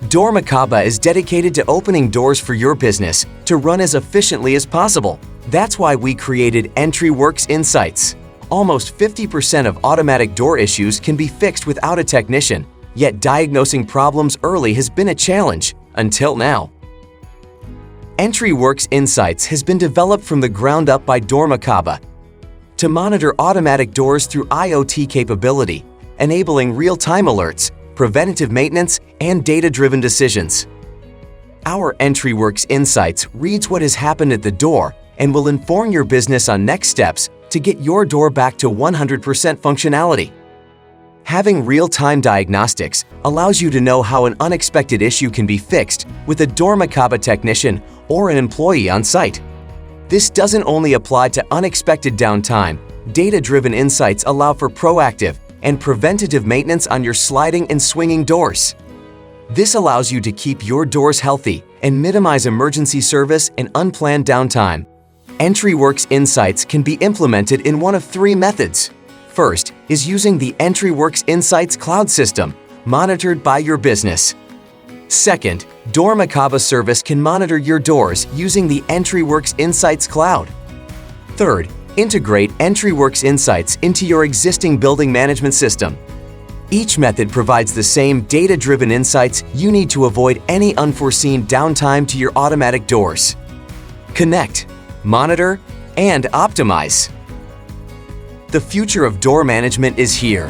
Dormakaba is dedicated to opening doors for your business to run as efficiently as possible. That's why we created EntriWorX Insights. Almost 50% of automatic door issues can be fixed without a technician, yet diagnosing problems early has been a challenge, until now. EntriWorX Insights has been developed from the ground up by dormakaba to monitor automatic doors through IoT capability, enabling real-time alerts, preventative maintenance, and data-driven decisions. Our EntriWorX Insights reads what has happened at the door and will inform your business on next steps to get your door back to 100% functionality. Having real-time diagnostics allows you to know how an unexpected issue can be fixed with a dormakaba technician or an employee on site. This doesn't only apply to unexpected downtime. Data-driven insights allow for proactive and preventative maintenance on your sliding and swinging doors. This allows you to keep your doors healthy and minimize emergency service and unplanned downtime. EntriWorX Insights can be implemented in one of three methods. First is using the EntriWorX Insights cloud system, monitored by your business. Second, dormakaba service can monitor your doors using the EntriWorX Insights cloud. Third, integrate EntriWorX Insights into your existing building management system. Each method provides the same data-driven insights you need to avoid any unforeseen downtime to your automatic doors. Connect, monitor, and optimize. The future of door management is here.